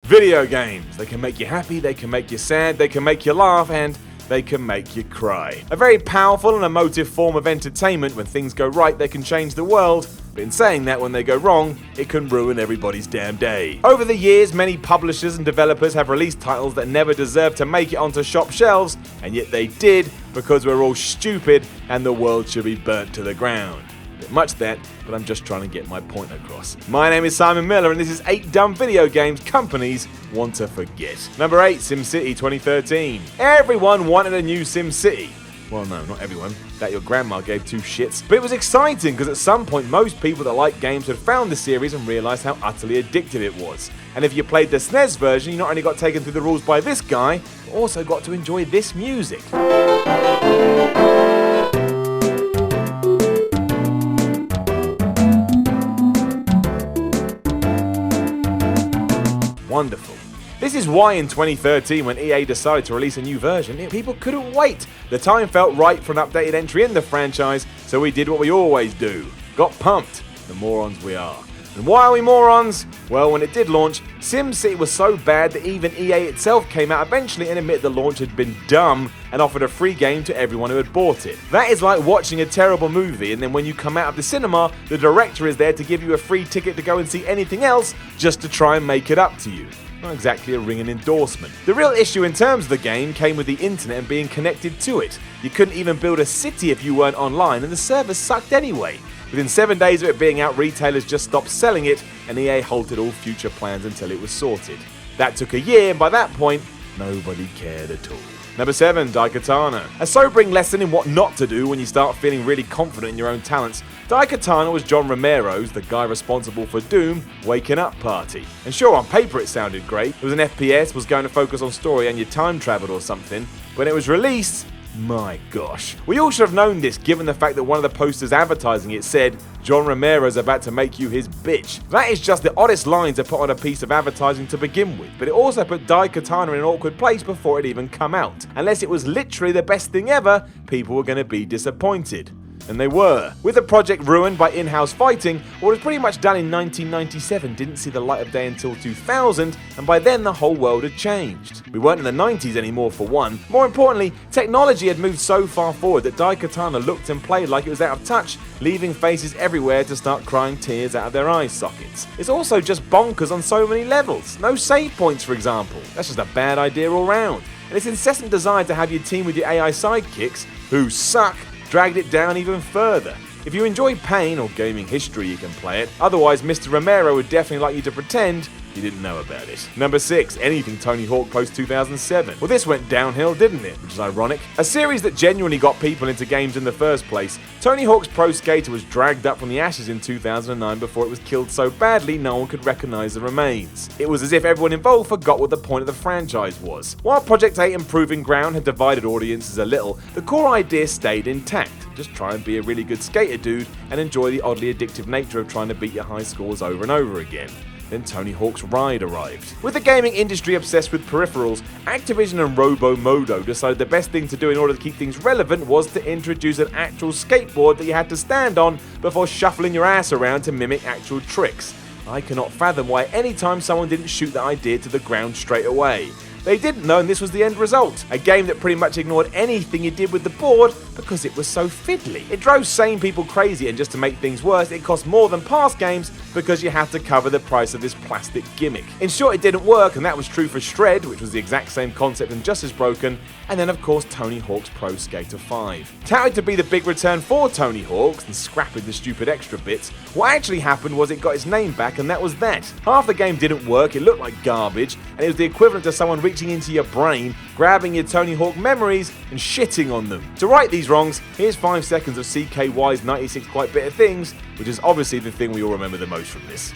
Video games. They can make you happy, they can make you sad, they can make you laugh, and they can make you cry. A very powerful and emotive form of entertainment. When things go right, they can change the world. But in saying that, when they go wrong, it can ruin everybody's damn day. Over the years, many publishers and developers have released titles that never deserved to make it onto shop shelves, and yet they did because we're all stupid and the world should be burnt to the ground. Bit much that, but I'm just trying to get my point across. My name is Simon Miller, and this is 8 dumb video games companies want to forget. Number 8, SimCity 2013. Everyone wanted a new SimCity. Well, no, not everyone. That your grandma gave 2 shits. But it was exciting because at some point most people that like games had found the series and realised how utterly addictive it was. And if you played the SNES version, you not only got taken through the rules by this guy, but also got to enjoy this music. Wonderful. This is why in 2013, when EA decided to release a new version, people couldn't wait. The time felt right for an updated entry in the franchise, so we did what we always do. Got pumped. The morons we are. And why are we morons? Well, when it did launch, SimCity was so bad that even EA itself came out eventually and admitted the launch had been dumb and offered a free game to everyone who had bought it. That is like watching a terrible movie and then when you come out of the cinema, the director is there to give you a free ticket to go and see anything else just to try and make it up to you. Not exactly a ringing endorsement. The real issue in terms of the game came with the internet and being connected to it. You couldn't even build a city if you weren't online, and the servers sucked anyway. Within 7 days of it being out, retailers just stopped selling it, and EA halted all future plans until it was sorted. That took a year, and by that point, nobody cared at all. Number 7, Daikatana. A sobering lesson in what not to do when you start feeling really confident in your own talents. Daikatana was John Romero's, the guy responsible for Doom, waking up party. And sure, on paper it sounded great. It was an FPS, was going to focus on story and you time traveled or something. When it was released, my gosh. We all should have known this given the fact that one of the posters advertising it said, John Romero's about to make you his bitch. That is just the oddest line to put on a piece of advertising to begin with, but it also put Daikatana in an awkward place before it even come out. Unless it was literally the best thing ever, people were going to be disappointed. And they were. With the project ruined by in-house fighting, what was pretty much done in 1997 didn't see the light of day until 2000, and by then the whole world had changed. We weren't in the 90s anymore for one. More importantly, technology had moved so far forward that Daikatana looked and played like it was out of touch, leaving faces everywhere to start crying tears out of their eye sockets. It's also just bonkers on so many levels. No save points, for example. That's just a bad idea all round. And its incessant desire to have you team with your AI sidekicks, who suck, dragged it down even further. If you enjoy Pain or gaming history, you can play it. Otherwise, Mr. Romero would definitely like you to pretend you didn't know about it. Number 6, anything Tony Hawk post 2007. Well, this went downhill, didn't it? Which is ironic. A series that genuinely got people into games in the first place. Tony Hawk's Pro Skater was dragged up from the ashes in 2009 before it was killed so badly no one could recognize the remains. It was as if everyone involved forgot what the point of the franchise was. While Project 8 and Proving Ground had divided audiences a little, the core idea stayed intact. Just try and be a really good skater dude and enjoy the oddly addictive nature of trying to beat your high scores over and over again. Then Tony Hawk's Ride arrived. With the gaming industry obsessed with peripherals, Activision and Robo-Modo decided the best thing to do in order to keep things relevant was to introduce an actual skateboard that you had to stand on before shuffling your ass around to mimic actual tricks. I cannot fathom why any time someone didn't shoot that idea to the ground straight away. They didn't know, and this was the end result. A game that pretty much ignored anything you did with the board because it was so fiddly. It drove sane people crazy, and just to make things worse, it cost more than past games because you had to cover the price of this plastic gimmick. In short, it didn't work, and that was true for Shred, which was the exact same concept and just as broken, and then of course Tony Hawk's Pro Skater 5. Touted to be the big return for Tony Hawk's and scrapping the stupid extra bits, what actually happened was it got its name back, and that was that. Half the game didn't work, it looked like garbage, and it was the equivalent to someone reaching into your brain, grabbing your Tony Hawk memories and shitting on them. To right these wrongs, here's 5 seconds of CKY's 96 Quite Bitter Things, which is obviously the thing we all remember the most from this.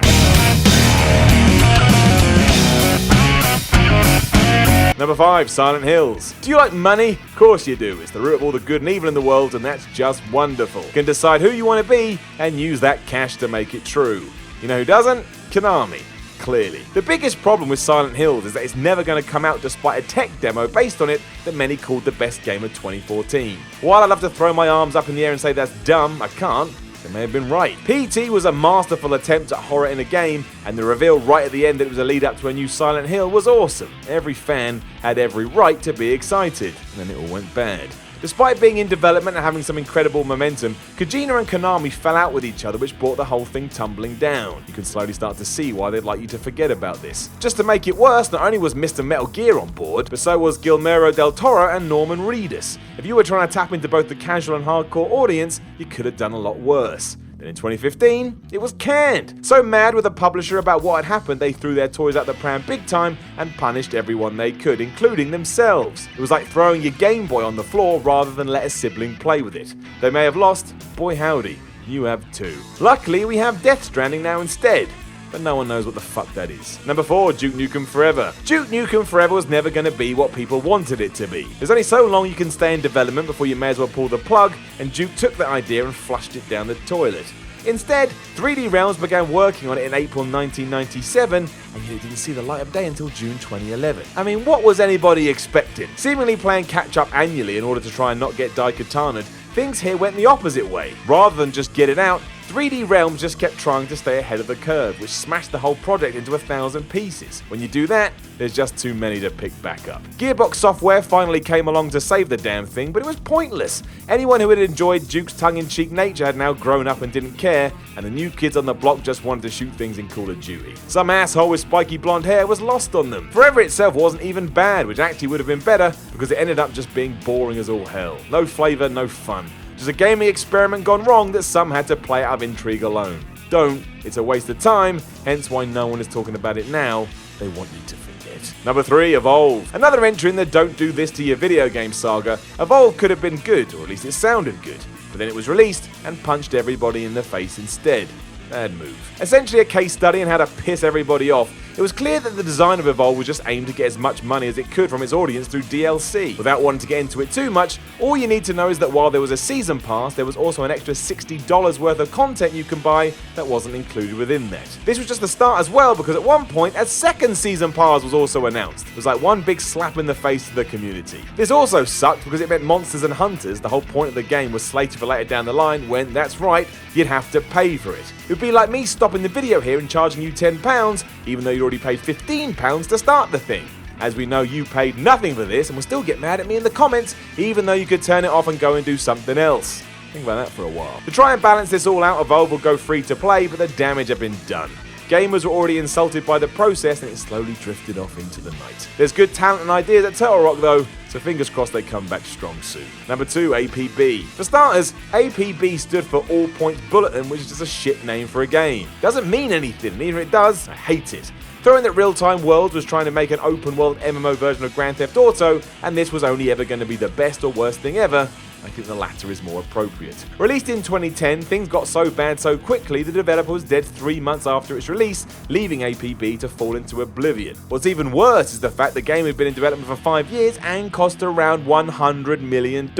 Number 5, Silent Hills. Do you like money? Of course you do. It's the root of all the good and evil in the world, and that's just wonderful. You can decide who you want to be and use that cash to make it true. You know who doesn't? Konami. Clearly. The biggest problem with Silent Hills is that it's never going to come out despite a tech demo based on it that many called the best game of 2014. While I love to throw my arms up in the air and say that's dumb, I can't. The They may have been right. PT was a masterful attempt at horror in a game, and the reveal right at the end that it was a lead up to a new Silent Hill was awesome. Every fan had every right to be excited, and then it all went bad. Despite being in development and having some incredible momentum, Kojima and Konami fell out with each other, which brought the whole thing tumbling down. You can slowly start to see why they'd like you to forget about this. Just to make it worse, not only was Mr. Metal Gear on board, but so was Guillermo del Toro and Norman Reedus. If you were trying to tap into both the casual and hardcore audience, you could have done a lot worse. Then in 2015, it was canned. So mad with the publisher about what had happened, they threw their toys out the pram big time and punished everyone they could, including themselves. It was like throwing your Game Boy on the floor rather than let a sibling play with it. They may have lost, boy howdy, you have too. Luckily, we have Death Stranding now instead, but no one knows what the fuck that is. Number 4, Duke Nukem Forever. Duke Nukem Forever was never going to be what people wanted it to be. There's only so long you can stay in development before you may as well pull the plug, and Duke took that idea and flushed it down the toilet. Instead, 3D Realms began working on it in April 1997, and yet it didn't see the light of day until June 2011. I mean, what was anybody expecting? Seemingly playing catch-up annually in order to try and not get Daikatana, things here went the opposite way. Rather than just get it out, 3D Realms just kept trying to stay ahead of the curve, which smashed the whole project into 1,000 pieces. When you do that, there's just too many to pick back up. Gearbox Software finally came along to save the damn thing, but it was pointless. Anyone who had enjoyed Duke's tongue-in-cheek nature had now grown up and didn't care, and the new kids on the block just wanted to shoot things in Call of Duty. Some asshole with spiky blonde hair was lost on them. Forever itself wasn't even bad, which actually would have been better, because it ended up just being boring as all hell. No flavour, no fun. Just a gaming experiment gone wrong that some had to play out of intrigue alone. Don't. It's a waste of time, hence why no one is talking about it now. They want you to forget. Number 3, Evolve. Another entry in the don't do this to your video game saga. Evolve could have been good, or at least it sounded good, but then it was released and punched everybody in the face instead. Bad move. Essentially a case study on how to piss everybody off. It was clear that the design of Evolve was just aimed to get as much money as it could from its audience through DLC. Without wanting to get into it too much, all you need to know is that while there was a season pass, there was also an extra $60 worth of content you can buy that wasn't included within that. This was just the start as well, because at one point a second season pass was also announced. It was like one big slap in the face to the community. This also sucked because it meant Monsters and Hunters, the whole point of the game, was slated for later down the line when, that's right, you'd have to pay for it. It would be like me stopping the video here and charging you £10, even though you already paid £15 to start the thing. As we know, you paid nothing for this and will still get mad at me in the comments, even though you could turn it off and go and do something else. Think about that for a while. To try and balance this all out, Evolve will go free to play, but the damage had been done. Gamers were already insulted by the process, and it slowly drifted off into the night. There's good talent and ideas at Turtle Rock though, so fingers crossed they come back strong soon. Number 2, APB. For starters, APB stood for All Points Bulletin, which is just a shit name for a game. Doesn't mean anything, and even if it does, I hate it. Throwing that Real-Time Worlds was trying to make an open-world MMO version of Grand Theft Auto, and this was only ever going to be the best or worst thing ever, I think the latter is more appropriate. Released in 2010, things got so bad so quickly the developer was dead 3 months after its release, leaving APB to fall into oblivion. What's even worse is the fact the game had been in development for 5 years and cost around $100 million.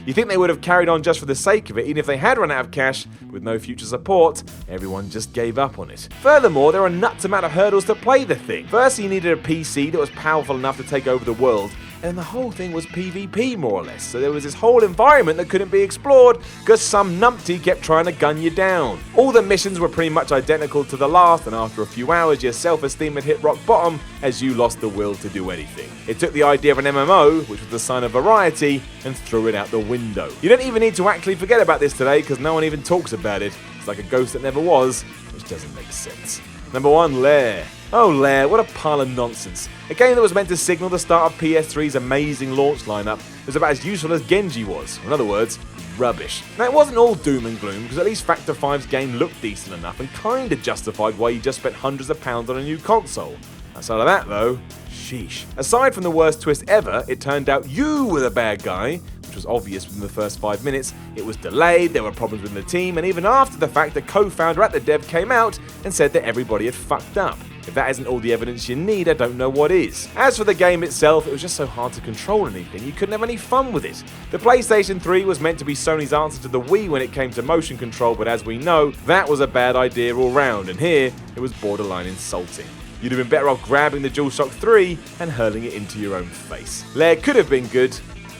You think they would have carried on just for the sake of it, even if they had run out of cash, but with no future support, everyone just gave up on it. Furthermore, there are nuts amount of hurdles to play the thing. First, you needed a PC that was powerful enough to take over the world, and the whole thing was PvP more or less, so there was this whole environment that couldn't be explored because some numpty kept trying to gun you down. All the missions were pretty much identical to the last, and after a few hours your self-esteem had hit rock bottom as you lost the will to do anything. It took the idea of an MMO, which was the sign of variety, and threw it out the window. You don't even need to actually forget about this today because no one even talks about it. It's like a ghost that never was, which doesn't make sense. Number 1, Lair. Oh, Lair, what a pile of nonsense. A game that was meant to signal the start of PS3's amazing launch lineup was about as useful as Genji was. In other words, rubbish. Now, it wasn't all doom and gloom, because at least Factor 5's game looked decent enough and kinda justified why you just spent hundreds of pounds on a new console. Outside of that, though, sheesh. Aside from the worst twist ever, it turned out you were the bad guy, which was obvious within the first 5 minutes. It was delayed, there were problems with the team, and even after the fact, the co-founder at the dev came out and said that everybody had fucked up. If that isn't all the evidence you need, I don't know what is. As for the game itself, it was just so hard to control anything, you couldn't have any fun with it. The PlayStation 3 was meant to be Sony's answer to the Wii when it came to motion control, but as we know, that was a bad idea all round, and here, it was borderline insulting. You'd have been better off grabbing the DualShock 3 and hurling it into your own face. Lair could have been good,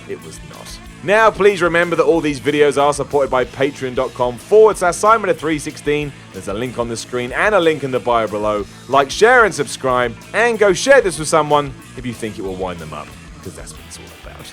it was not. Now, please remember that all these videos are supported by patreon.com/Simon316. There's a link on the screen and a link in the bio below. Like, share, and subscribe. And go share this with someone if you think it will wind them up, because that's what it's all about.